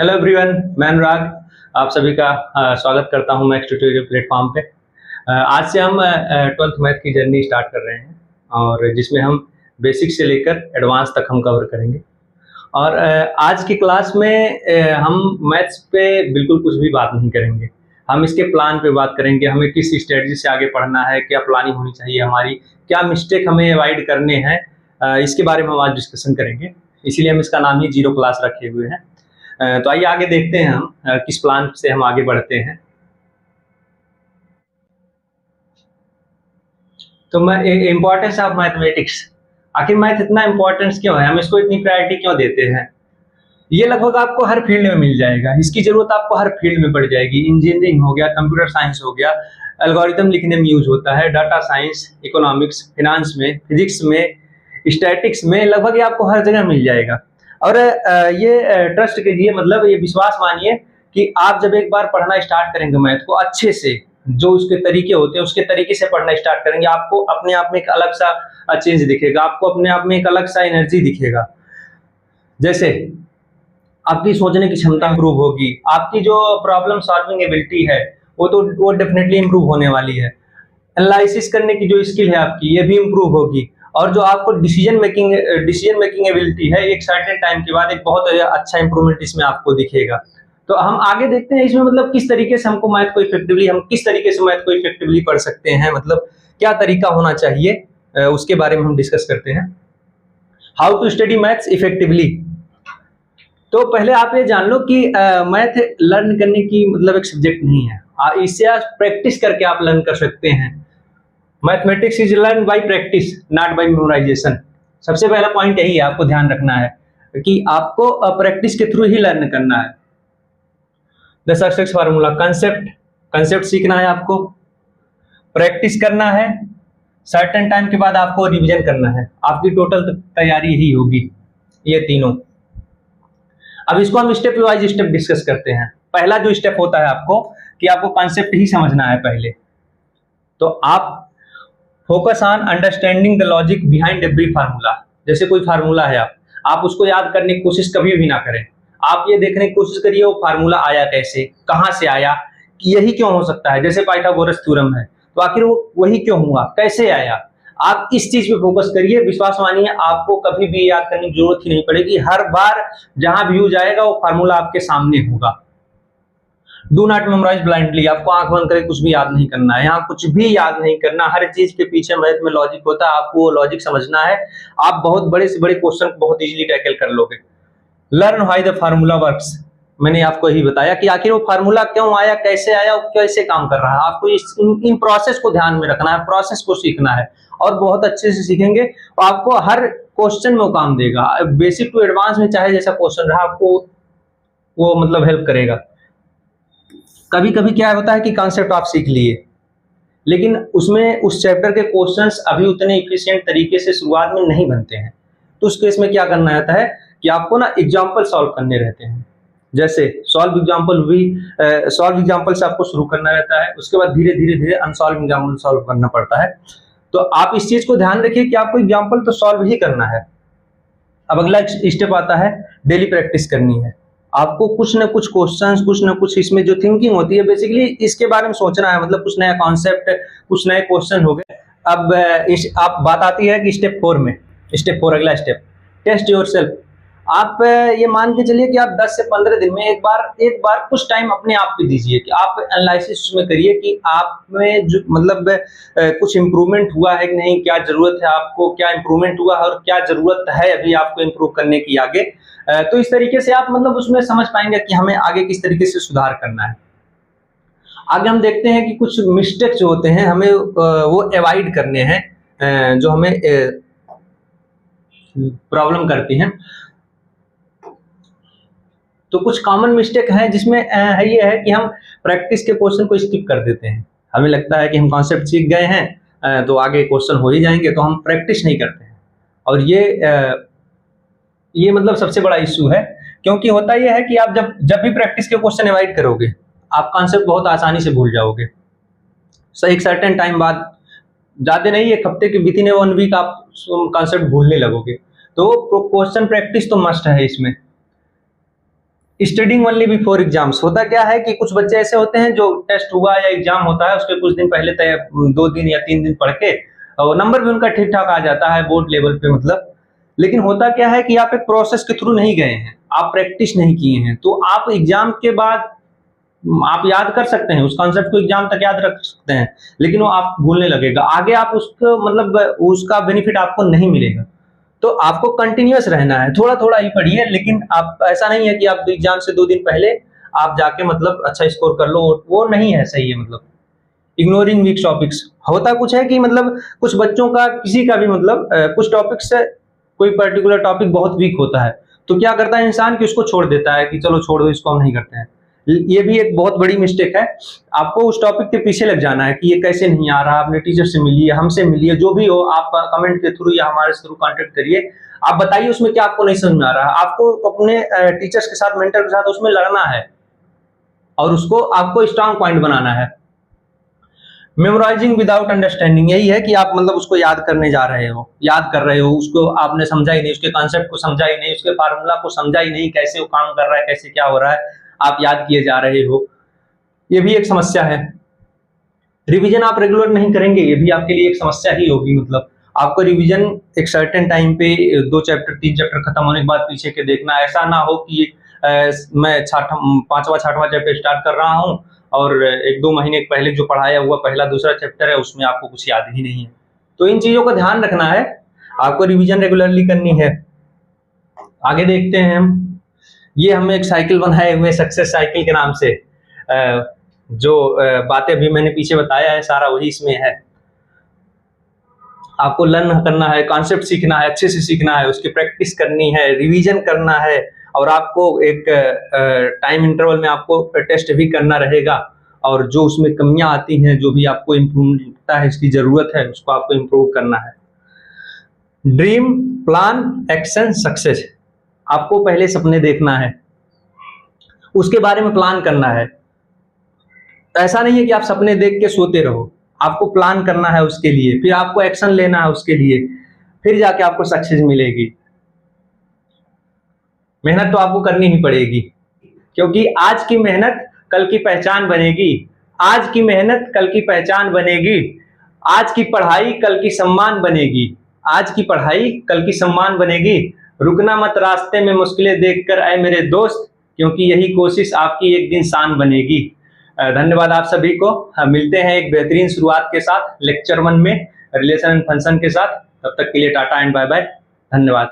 Hello everyone, मैं अनुराग। आप सभी का स्वागत करता हूं मैथ्स ट्यूटोरियल प्लेटफॉर्म पे। आज से हम 12th मैथ की जर्नी स्टार्ट कर रहे हैं और जिसमें हम बेसिक से लेकर एडवांस तक हम कवर करेंगे। और आज की क्लास में हम मैथ्स पे बिल्कुल कुछ भी बात नहीं करेंगे। हम इसके प्लान पे बात करेंगे, हमें किस स्ट्रेटजी से आगे पढ़ना है, क्या प्लानिंग होनी चाहिए हमारी, क्या मिस्टेक हमें अवॉइड करने हैं, इसके बारे में हम आज डिस्कशन करेंगे। इसीलिए हम इसका नाम ही जीरो क्लास रखे हुए हैं। तो आइए आगे देखते हैं हम किस प्लान से हम आगे बढ़ते हैं। तो मैं इम्पोर्टेंस ऑफ मैथमेटिक्स, आखिर मैथ इतना इम्पोर्टेंस क्यों है, हम इसको इतनी प्रायोरिटी क्यों देते हैं। ये लगभग आपको हर फील्ड में मिल जाएगा, इसकी जरूरत आपको हर फील्ड में पड़ जाएगी। इंजीनियरिंग हो गया, कंप्यूटर साइंस हो गया, एल्गोरिथम लिखने में यूज होता है, डाटा साइंस, इकोनॉमिक्स, फिनांस में, फिजिक्स में, स्टैटिक्स में, लगभग ये आपको हर जगह मिल जाएगा। और ये ट्रस्ट कीजिए, मतलब ये विश्वास मानिए कि आप जब एक बार पढ़ना स्टार्ट करेंगे मैथ को अच्छे से, जो उसके तरीके होते हैं उसके तरीके से पढ़ना स्टार्ट करेंगे, आपको अपने आप में एक अलग सा चेंज दिखेगा, आपको अपने आप में एक अलग सा एनर्जी दिखेगा। जैसे आपकी सोचने की क्षमता इंप्रूव होगी, आपकी जो प्रॉब्लम सॉल्विंग एबिलिटी है वो डेफिनेटली इंप्रूव होने वाली है। एनालिसिस करने की जो स्किल है आपकी, ये भी इंप्रूव होगी। और जो आपको डिसीजन मेकिंग एबिलिटी है, एक सर्टेन टाइम के बाद एक बहुत अच्छा इंप्रूवमेंट इसमें आपको दिखेगा। तो हम आगे देखते हैं इसमें, मतलब किस तरीके से हमको मैथ को इफेक्टिवली, हम किस तरीके से मैथ को इफेक्टिवली पढ़ सकते हैं, मतलब क्या तरीका होना चाहिए, उसके बारे में हम डिस्कस करते हैं। How to study maths effectively. तो पहले आप ये जान लो कि मैथ लर्न करने की मतलब एक सब्जेक्ट नहीं है, इससे आप प्रैक्टिस करके आप लर्न कर सकते हैं। Mathematics is learn by practice, not by memorisation. सबसे पहला पॉइंट यही है, आपको ध्यान रखना है कि आपको प्रैक्टिस के थ्रू ही लर्न करना है। द सक्सेस फार्मूला, कंसेप्ट सीखना है आपको, प्रैक्टिस करना है, सर्टेन टाइम के बाद आपको रिवीजन करना है। आपकी टोटल तैयारी ही होगी ये तीनों। अब इसको हम स्टेप वाइज स्टेप डिस्कस करते हैं। पहला जो स्टेप होता है आपको कि आपको कॉन्सेप्ट ही समझना है पहले। तो आप focus on understanding the logic behind every formula. जैसे कोई फार्मूला है, आप उसको याद करने की कोशिश कभी भी ना करें। आप ये देखने की कोशिश करिए वो फार्मूला आया कैसे, कहां से आया, कि यही क्यों हो सकता है। जैसे पाइथागोरस थ्योरम है, तो आखिर वो वही क्यों हुआ, कैसे आया। आप इस चीज पे फोकस करिए, विश्वास मानिए आपको कभी भी याद करने की जरूरत ही नहीं पड़ेगी। हर बार जहां भी यूज आएगा वो फार्मूला आपके सामने होगा। डू नॉट मेमोराइज ब्लाइंडली, आपको आंख बंद करके कुछ भी याद नहीं करना है, यहाँ कुछ भी याद नहीं करना। हर चीज के पीछे मैथ में लॉजिक होता है, आपको वो लॉजिक समझना है। आप बहुत बड़े से बड़े क्वेश्चन को बहुत इजीली टैकल कर लोगे। Learn how the formula works, मैंने आपको यही बताया कि आखिर वो फार्मूला क्यों आया, कैसे आया, वो कैसे काम कर रहा है। आपको इन प्रोसेस को ध्यान में रखना है, प्रोसेस को सीखना है और बहुत अच्छे से सीखेंगे तो आपको हर क्वेश्चन में वो काम देगा। बेसिक टू एडवांस में चाहे जैसा क्वेश्चन रहा, आपको वो मतलब हेल्प करेगा। कभी कभी क्या होता है कि कॉन्सेप्ट आप सीख लिए, लेकिन उसमें उस चैप्टर के क्वेश्चंस अभी उतने इफिशिएंट तरीके से शुरुआत में नहीं बनते हैं। तो उस केस में क्या करना रहता है कि आपको ना एग्जाम्पल सॉल्व करने रहते हैं। जैसे सॉल्व एग्जाम्पल से आपको शुरू करना रहता है, उसके बाद धीरे धीरे धीरे अनसॉल्व एग्जाम्पल सॉल्व करना पड़ता है। तो आप इस चीज को ध्यान रखिए कि आपको एग्जाम्पल तो सॉल्व ही करना है। अब अगला स्टेप आता है, डेली प्रैक्टिस करनी है। आपको कुछ ना कुछ क्वेश्चंस, कुछ ना कुछ इसमें जो थिंकिंग होती है बेसिकली इसके बारे में सोचना है, मतलब कुछ नया कॉन्सेप्ट, कुछ नए क्वेश्चन हो गए। अब आप बात आती है कि स्टेप 4 में, स्टेप 4 अगला स्टेप, टेस्ट योरसेल्फ। आप ये मान के चलिए कि आप 10 से 15 दिन में एक बार कुछ टाइम अपने आप पे दीजिए कि आप एनालिसिस में करिए कि आप में जो मतलब कुछ इंप्रूवमेंट हुआ है कि नहीं, क्या जरूरत है आपको, क्या इंप्रूवमेंट हुआ है और क्या जरूरत है अभी आपको इंप्रूव करने की आगे। तो इस तरीके से आप मतलब उसमें समझ पाएंगे कि हमें आगे किस तरीके से सुधार करना है। आगे हम देखते हैं कि कुछ मिस्टेक जो होते हैं हमें वो अवॉइड करने हैं, जो हमें प्रॉब्लम करती हैं। तो कुछ कॉमन मिस्टेक है जिसमें ये है कि हम प्रैक्टिस के क्वेश्चन को स्किप कर देते हैं। हमें लगता है कि हम कॉन्सेप्ट सीख गए हैं तो आगे क्वेश्चन हो ही जाएंगे, तो हम प्रैक्टिस नहीं करते हैं। और ये मतलब सबसे बड़ा इश्यू है, क्योंकि होता यह है कि आप जब भी प्रैक्टिस के क्वेश्चन अवॉइड करोगे, आप कॉन्सेप्ट बहुत आसानी से भूल जाओगे। एक सर्टेन टाइम बाद, ज्यादा नहीं, एक हफ्ते के विद इन 1 वीक आप कॉन्सेप्ट भूलने लगोगे। तो क्वेश्चन प्रैक्टिस तो मस्ट है इसमें। Studying only before exams. होता क्या है कि कुछ बच्चे ऐसे होते हैं जो टेस्ट हुआ या एग्जाम होता है उसके कुछ दिन पहले 2 दिन या 3 दिन पढ़ के और नंबर भी उनका ठीक ठाक आ जाता है बोर्ड लेवल पे मतलब। लेकिन होता क्या है कि आप एक प्रोसेस के थ्रू नहीं गए हैं, आप प्रैक्टिस नहीं किए हैं, तो आप एग्जाम के बाद आप याद कर सकते हैं उस कॉन्सेप्ट को, एग्जाम तक याद रख सकते हैं, लेकिन वो आप भूलने लगेगा, आगे आप उसको मतलब उसका बेनिफिट आपको नहीं मिलेगा। तो आपको कंटिन्यूअस रहना है, थोड़ा थोड़ा ही पढ़िए, लेकिन आप ऐसा नहीं है कि आप एग्जाम से 2 दिन पहले आप जाके मतलब अच्छा स्कोर कर लो, वो नहीं है सही है। मतलब इग्नोरिंग वीक टॉपिक्स, होता कुछ है कि मतलब कुछ बच्चों का किसी का भी मतलब कुछ टॉपिक्स से कोई पर्टिकुलर टॉपिक बहुत वीक होता है, तो क्या करता है इंसान कि उसको छोड़ देता है कि चलो छोड़ दो इसको, हम नहीं करते हैं। ये भी एक बहुत बड़ी मिस्टेक है। आपको उस टॉपिक के पीछे लग जाना है कि ये कैसे नहीं आ रहा, अपने टीचर से मिलिए, हमसे मिलिए, जो भी हो आप कमेंट के थ्रू या हमारे थ्रू कांटेक्ट करिए, आप बताइए उसमें क्या आपको नहीं समझ में आ रहा है। आपको अपने टीचर्स के साथ, मेंटर के साथ उसमें लड़ना है और उसको आपको स्ट्रांग पॉइंट बनाना है। मेमोराइजिंग विदाउट अंडरस्टैंडिंग, यही है कि आप मतलब उसको याद करने जा रहे हो, याद कर रहे हो, उसको आपने समझा ही नहीं, उसके कॉन्सेप्ट को समझा ही नहीं, उसके फार्मूला को समझा ही नहीं, कैसे वो काम कर रहा है, कैसे क्या हो रहा है, आप याद किए जा रहे हो, ये भी एक समस्या है। रिवीजन आप रेगुलर नहीं करेंगे, ये भी आपके लिए एक समस्या ही होगी। मतलब आपको रिवीजन एक सर्टेन टाइम पे 2 चैप्टर 3 चैप्टर खत्म होने के बाद पीछे के देखना, ऐसा ना हो कि मैं 5वां 6वां चैप्टर स्टार्ट कर रहा हूँ और 1-2 महीने पहले जो पढ़ाया हुआ पहला दूसरा चैप्टर है उसमें आपको कुछ याद ही नहीं है। तो इन चीजों का ध्यान रखना है, आपको रिवीजन रेगुलरली करनी है। आगे देखते हैं हम, ये हम एक साइकिल बनाए हुए सक्सेस साइकिल के नाम से, जो बातें अभी मैंने पीछे बताया है सारा वही इसमें है। आपको लर्न करना है, कॉन्सेप्ट सीखना है, अच्छे से सीखना है, उसकी प्रैक्टिस करनी है, रिवीजन करना है, और आपको एक टाइम इंटरवल में आपको टेस्ट भी करना रहेगा, और जो उसमें कमियां आती हैं, जो भी आपको इम्प्रूवमेंट है, इसकी जरूरत है, उसको आपको इम्प्रूव करना है। Dream, plan, action, success. आपको पहले सपने देखना है, उसके बारे में प्लान करना है। ऐसा नहीं है कि आप सपने देख के सोते रहो, आपको प्लान करना है उसके लिए, फिर आपको एक्शन लेना है उसके लिए, फिर जाके आपको सक्सेस मिलेगी। मेहनत तो आपको करनी ही पड़ेगी, क्योंकि आज की मेहनत कल की पहचान बनेगी, आज की मेहनत कल की पहचान बनेगी, आज की पढ़ाई कल की सम्मान बनेगी, आज की पढ़ाई कल की सम्मान बनेगी। रुकना मत रास्ते में मुश्किलें देखकर ऐ मेरे दोस्त, क्योंकि यही कोशिश आपकी एक दिन शान बनेगी। धन्यवाद आप सभी को। मिलते हैं एक बेहतरीन शुरुआत के साथ लेक्चर 1 में रिलेशन एंड फंक्शन के साथ। तब तक के लिए टाटा एंड बाय बाय। धन्यवाद।